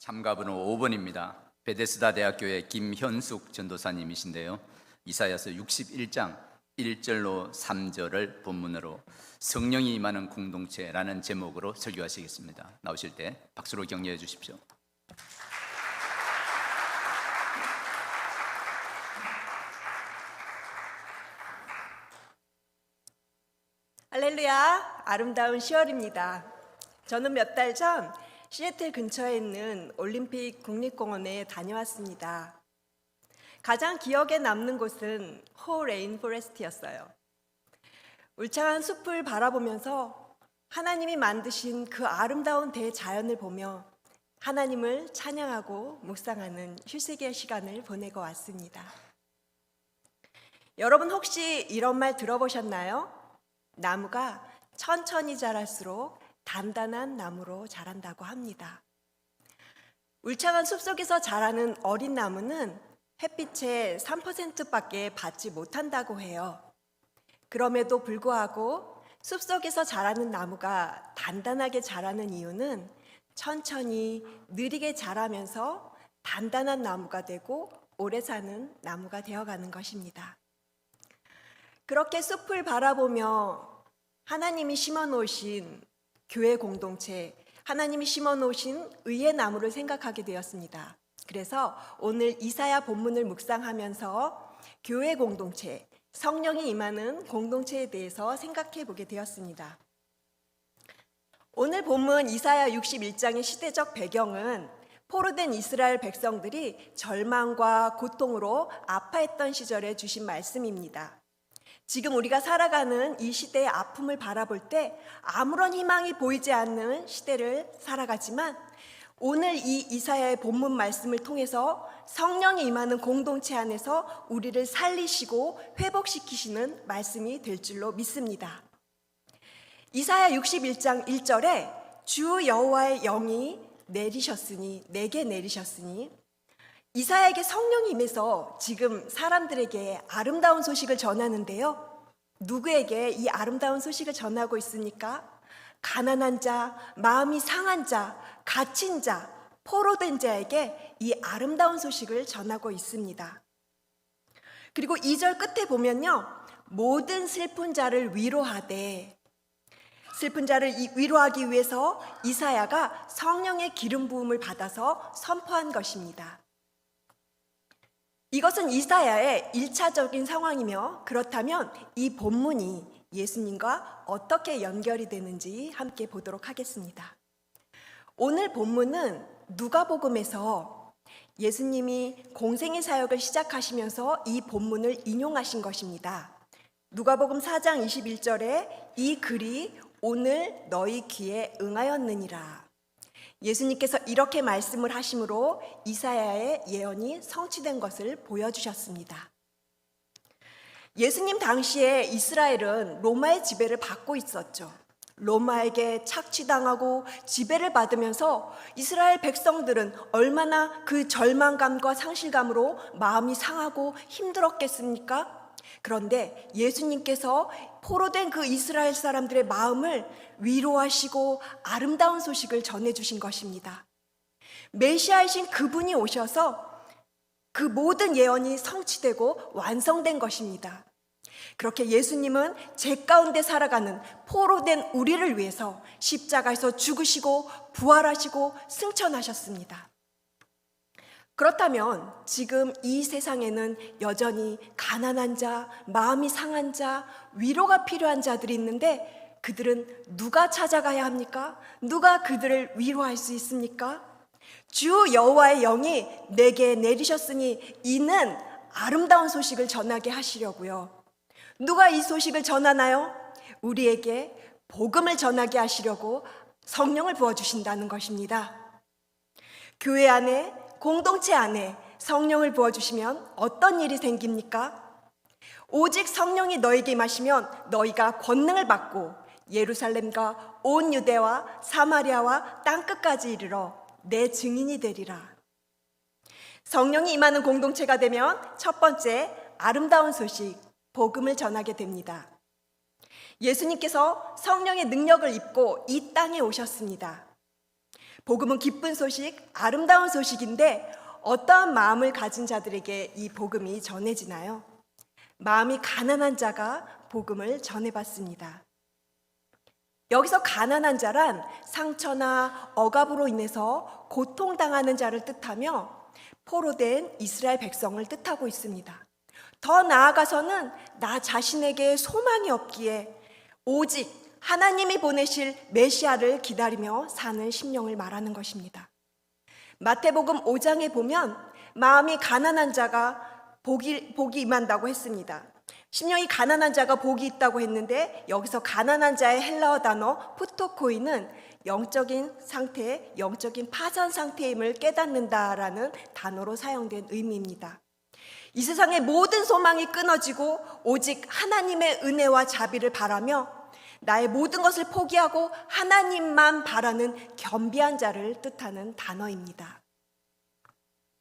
참가번호 5번입니다. 베데스다 대학교의 김현숙 전도사님이신데요. 이사야서 61장 1절로 3절을 본문으로 성령이 임하는 공동체라는 제목으로 설교하시겠습니다. 나오실 때 박수로 격려해 주십시오. 할렐루야, 아름다운 10월입니다. 저는 몇 달 전 시애틀 근처에 있는 올림픽 국립공원에 다녀왔습니다. 가장 기억에 남는 곳은 호 레인포레스트였어요. 울창한 숲을 바라보면서 하나님이 만드신 그 아름다운 대자연을 보며 하나님을 찬양하고 묵상하는 휴식의 시간을 보내고 왔습니다. 여러분 혹시 이런 말 들어보셨나요? 나무가 천천히 자랄수록 단단한 나무로 자란다고 합니다. 울창한 숲속에서 자라는 어린 나무는 햇빛의 3%밖에 받지 못한다고 해요. 그럼에도 불구하고 숲속에서 자라는 나무가 단단하게 자라는 이유는 천천히 느리게 자라면서 단단한 나무가 되고 오래 사는 나무가 되어가는 것입니다. 그렇게 숲을 바라보며 하나님이 심어놓으신 교회 공동체, 하나님이 심어놓으신 의의 나무를 생각하게 되었습니다. 그래서 오늘 이사야 본문을 묵상하면서 교회 공동체, 성령이 임하는 공동체에 대해서 생각해 보게 되었습니다. 오늘 본문 이사야 61장의 시대적 배경은 포로된 이스라엘 백성들이 절망과 고통으로 아파했던 시절에 주신 말씀입니다. 지금 우리가 살아가는 이 시대의 아픔을 바라볼 때 아무런 희망이 보이지 않는 시대를 살아가지만 오늘 이 이사야의 본문 말씀을 통해서 성령이 임하는 공동체 안에서 우리를 살리시고 회복시키시는 말씀이 될 줄로 믿습니다. 이사야 61장 1절에 주 여호와의 영이 내게 내리셨으니 이사야에게 성령이 임해서 지금 사람들에게 아름다운 소식을 전하는데요. 누구에게 이 아름다운 소식을 전하고 있습니까? 가난한 자, 마음이 상한 자, 갇힌 자, 포로된 자에게 이 아름다운 소식을 전하고 있습니다. 그리고 2절 끝에 보면요. 모든 슬픈 자를 위로하되, 슬픈 자를 위로하기 위해서 이사야가 성령의 기름 부음을 받아서 선포한 것입니다. 이것은 이사야의 1차적인 상황이며 그렇다면 이 본문이 예수님과 어떻게 연결이 되는지 함께 보도록 하겠습니다. 오늘 본문은 누가복음에서 예수님이 공생의 사역을 시작하시면서 이 본문을 인용하신 것입니다. 누가복음 4장 21절에 이 글이 오늘 너희 귀에 응하였느니라. 예수님께서 이렇게 말씀을 하심으로 이사야의 예언이 성취된 것을 보여주셨습니다. 예수님 당시에 이스라엘은 로마의 지배를 받고 있었죠. 로마에게 착취당하고 지배를 받으면서 이스라엘 백성들은 얼마나 그 절망감과 상실감으로 마음이 상하고 힘들었겠습니까? 그런데 예수님께서 포로된 그 이스라엘 사람들의 마음을 위로하시고 아름다운 소식을 전해주신 것입니다. 메시아이신 그분이 오셔서 그 모든 예언이 성취되고 완성된 것입니다. 그렇게 예수님은 제 가운데 살아가는 포로된 우리를 위해서 십자가에서 죽으시고 부활하시고 승천하셨습니다. 그렇다면 지금 이 세상에는 여전히 가난한 자, 마음이 상한 자, 위로가 필요한 자들이 있는데 그들은 누가 찾아가야 합니까? 누가 그들을 위로할 수 있습니까? 주 여호와의 영이 내게 내리셨으니 이는 아름다운 소식을 전하게 하시려고요. 누가 이 소식을 전하나요? 우리에게 복음을 전하게 하시려고 성령을 부어주신다는 것입니다. 교회 안에 공동체 안에 성령을 부어주시면 어떤 일이 생깁니까? 오직 성령이 너에게 임하시면 너희가 권능을 받고 예루살렘과 온 유대와 사마리아와 땅끝까지 이르러 내 증인이 되리라. 성령이 임하는 공동체가 되면 첫 번째 아름다운 소식, 복음을 전하게 됩니다. 예수님께서 성령의 능력을 입고 이 땅에 오셨습니다. 복음은 기쁜 소식, 아름다운 소식인데 어떠한 마음을 가진 자들에게 이 복음이 전해지나요? 마음이 가난한 자가 복음을 전해받습니다. 여기서 가난한 자란 상처나 억압으로 인해서 고통당하는 자를 뜻하며 포로된 이스라엘 백성을 뜻하고 있습니다. 더 나아가서는 나 자신에게 소망이 없기에 오직 하나님이 보내실 메시아를 기다리며 사는 심령을 말하는 것입니다. 마태복음 5장에 보면 마음이 가난한 자가 복이 임한다고 했습니다. 심령이 가난한 자가 복이 있다고 했는데 여기서 가난한 자의 헬라어 단어 푸토코이는 영적인 상태, 영적인 파산 상태임을 깨닫는다라는 단어로 사용된 의미입니다. 이 세상의 모든 소망이 끊어지고 오직 하나님의 은혜와 자비를 바라며 나의 모든 것을 포기하고 하나님만 바라는 겸비한 자를 뜻하는 단어입니다.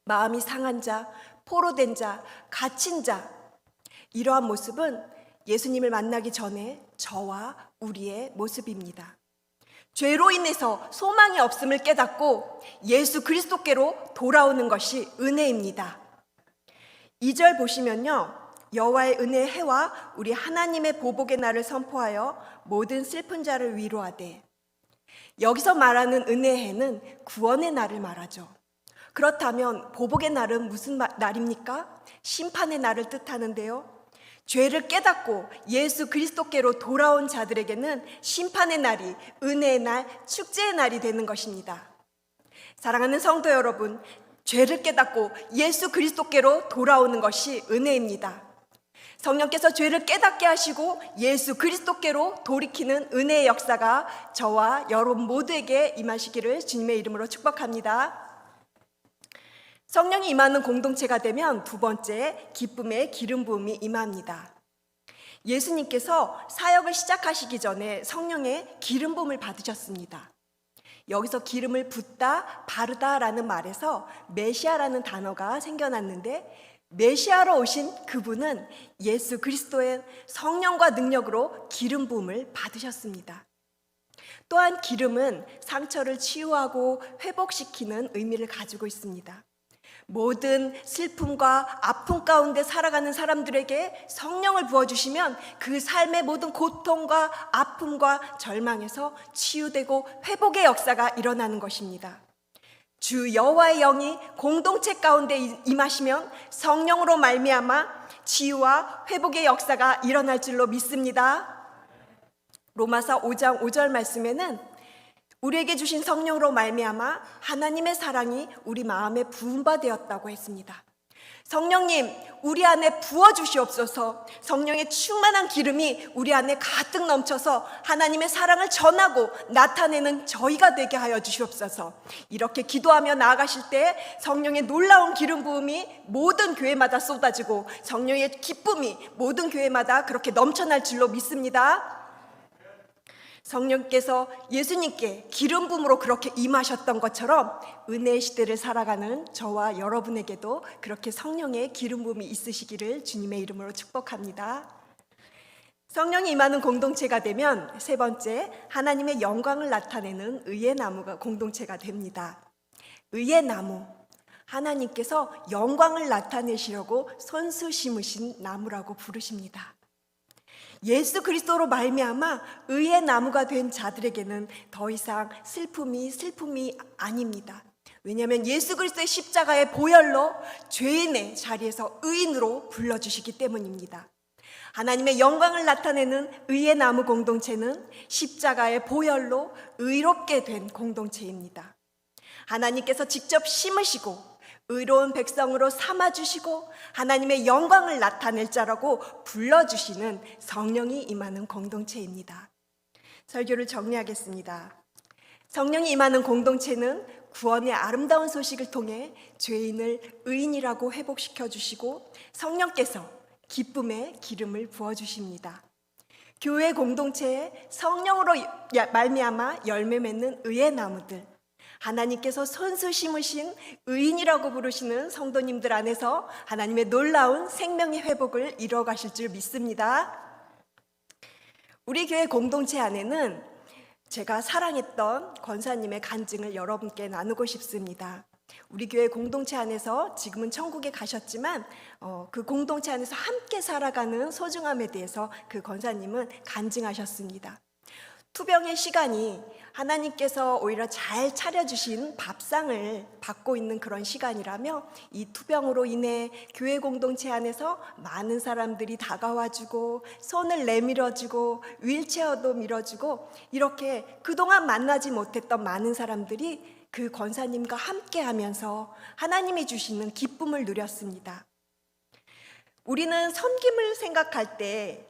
마음이 상한 자, 포로된 자, 갇힌 자, 이러한 모습은 예수님을 만나기 전에 저와 우리의 모습입니다. 죄로 인해서 소망이 없음을 깨닫고 예수 그리스도께로 돌아오는 것이 은혜입니다. 2절 보시면요, 여호와의 은혜의 해와 우리 하나님의 보복의 날을 선포하여 모든 슬픈 자를 위로하되, 여기서 말하는 은혜의 해는 구원의 날을 말하죠. 그렇다면 보복의 날은 무슨 날입니까? 심판의 날을 뜻하는데요, 죄를 깨닫고 예수 그리스도께로 돌아온 자들에게는 심판의 날이 은혜의 날, 축제의 날이 되는 것입니다. 사랑하는 성도 여러분, 죄를 깨닫고 예수 그리스도께로 돌아오는 것이 은혜입니다. 성령께서 죄를 깨닫게 하시고 예수 그리스도께로 돌이키는 은혜의 역사가 저와 여러분 모두에게 임하시기를 주님의 이름으로 축복합니다. 성령이 임하는 공동체가 되면 두 번째, 기쁨의 기름 부음이 임합니다. 예수님께서 사역을 시작하시기 전에 성령의 기름 부음을 받으셨습니다. 여기서 기름을 붓다, 바르다라는 말에서 메시아라는 단어가 생겨났는데, 메시아로 오신 그분은 예수 그리스도의 성령과 능력으로 기름 부음을 받으셨습니다. 또한 기름은 상처를 치유하고 회복시키는 의미를 가지고 있습니다. 모든 슬픔과 아픔 가운데 살아가는 사람들에게 성령을 부어주시면 그 삶의 모든 고통과 아픔과 절망에서 치유되고 회복의 역사가 일어나는 것입니다. 주 여호와의 영이 공동체 가운데 임하시면 성령으로 말미암아 치유와 회복의 역사가 일어날 줄로 믿습니다. 로마서 5장 5절 말씀에는 우리에게 주신 성령으로 말미암아 하나님의 사랑이 우리 마음에 부음바되었다고 했습니다. 성령님, 우리 안에 부어주시옵소서. 성령의 충만한 기름이 우리 안에 가득 넘쳐서 하나님의 사랑을 전하고 나타내는 저희가 되게 하여 주시옵소서. 이렇게 기도하며 나아가실 때 성령의 놀라운 기름 부음이 모든 교회마다 쏟아지고 성령의 기쁨이 모든 교회마다 그렇게 넘쳐날 줄로 믿습니다. 성령께서 예수님께 기름 부음으로 그렇게 임하셨던 것처럼 은혜의 시대를 살아가는 저와 여러분에게도 그렇게 성령의 기름 부음이 있으시기를 주님의 이름으로 축복합니다. 성령이 임하는 공동체가 되면 세 번째, 하나님의 영광을 나타내는 의의 나무가 공동체가 됩니다. 의의 나무, 하나님께서 영광을 나타내시려고 손수 심으신 나무라고 부르십니다. 예수 그리스도로 말미암아 의의 나무가 된 자들에게는 더 이상 슬픔이 아닙니다. 왜냐하면 예수 그리스도의 십자가의 보혈로 죄인의 자리에서 의인으로 불러주시기 때문입니다. 하나님의 영광을 나타내는 의의 나무 공동체는 십자가의 보혈로 의롭게 된 공동체입니다. 하나님께서 직접 심으시고 의로운 백성으로 삼아주시고 하나님의 영광을 나타낼 자라고 불러주시는 성령이 임하는 공동체입니다. 설교를 정리하겠습니다. 성령이 임하는 공동체는 구원의 아름다운 소식을 통해 죄인을 의인이라고 회복시켜 주시고 성령께서 기쁨의 기름을 부어주십니다. 교회 공동체에 성령으로 말미암아 열매 맺는 의의 나무들, 하나님께서 손수 심으신 의인이라고 부르시는 성도님들 안에서 하나님의 놀라운 생명의 회복을 이루어 가실 줄 믿습니다. 우리 교회 공동체 안에는 제가 사랑했던 권사님의 간증을 여러분께 나누고 싶습니다. 우리 교회 공동체 안에서 지금은 천국에 가셨지만 그 공동체 안에서 함께 살아가는 소중함에 대해서 그 권사님은 간증하셨습니다. 투병의 시간이 하나님께서 오히려 잘 차려주신 밥상을 받고 있는 그런 시간이라며 이 투병으로 인해 교회 공동체 안에서 많은 사람들이 다가와주고 손을 내밀어주고 윌체어도 밀어주고 이렇게 그동안 만나지 못했던 많은 사람들이 그 권사님과 함께 하면서 하나님이 주시는 기쁨을 누렸습니다. 우리는 섬김을 생각할 때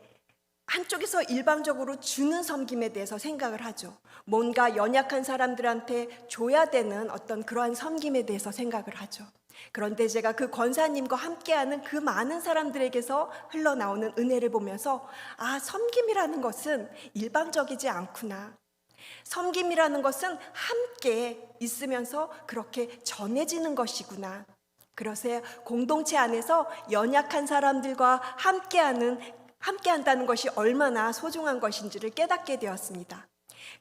한쪽에서 일방적으로 주는 섬김에 대해서 생각을 하죠. 뭔가 연약한 사람들한테 줘야 되는 어떤 그러한 섬김에 대해서 생각을 하죠. 그런데 제가 그 권사님과 함께하는 그 많은 사람들에게서 흘러나오는 은혜를 보면서 섬김이라는 것은 일방적이지 않구나. 섬김이라는 것은 함께 있으면서 그렇게 전해지는 것이구나. 그래서 공동체 안에서 연약한 사람들과 함께한다는 것이 얼마나 소중한 것인지를 깨닫게 되었습니다.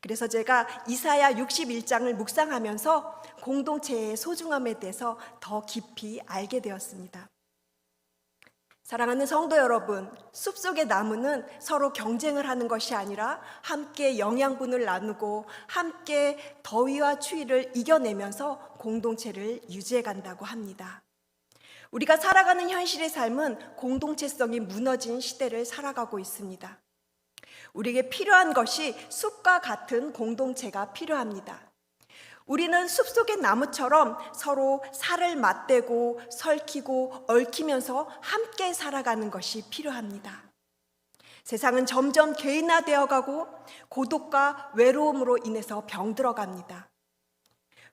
그래서 제가 이사야 61장을 묵상하면서 공동체의 소중함에 대해서 더 깊이 알게 되었습니다. 사랑하는 성도 여러분, 숲속의 나무는 서로 경쟁을 하는 것이 아니라 함께 영양분을 나누고 함께 더위와 추위를 이겨내면서 공동체를 유지해 간다고 합니다. 우리가 살아가는 현실의 삶은 공동체성이 무너진 시대를 살아가고 있습니다. 우리에게 필요한 것이 숲과 같은 공동체가 필요합니다. 우리는 숲속의 나무처럼 서로 살을 맞대고 설키고 얽히면서 함께 살아가는 것이 필요합니다. 세상은 점점 개인화되어 가고 고독과 외로움으로 인해서 병들어갑니다.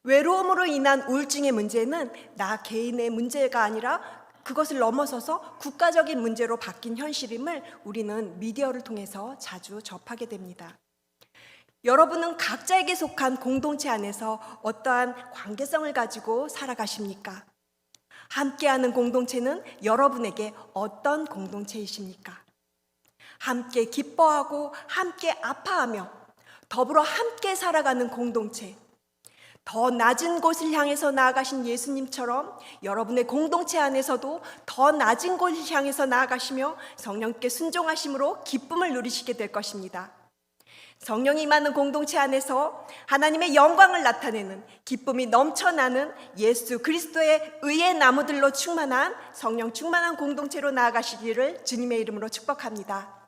외로움으로 인한 우울증의 문제는 나 개인의 문제가 아니라 그것을 넘어서서 국가적인 문제로 바뀐 현실임을 우리는 미디어를 통해서 자주 접하게 됩니다. 여러분은 각자에게 속한 공동체 안에서 어떠한 관계성을 가지고 살아가십니까? 함께하는 공동체는 여러분에게 어떤 공동체이십니까? 함께 기뻐하고 함께 아파하며 더불어 함께 살아가는 공동체, 더 낮은 곳을 향해서 나아가신 예수님처럼 여러분의 공동체 안에서도 더 낮은 곳을 향해서 나아가시며 성령께 순종하심으로 기쁨을 누리시게 될 것입니다. 성령이 임하는 공동체 안에서 하나님의 영광을 나타내는 기쁨이 넘쳐나는 예수 그리스도의 의의 나무들로 충만한 성령 충만한 공동체로 나아가시기를 주님의 이름으로 축복합니다.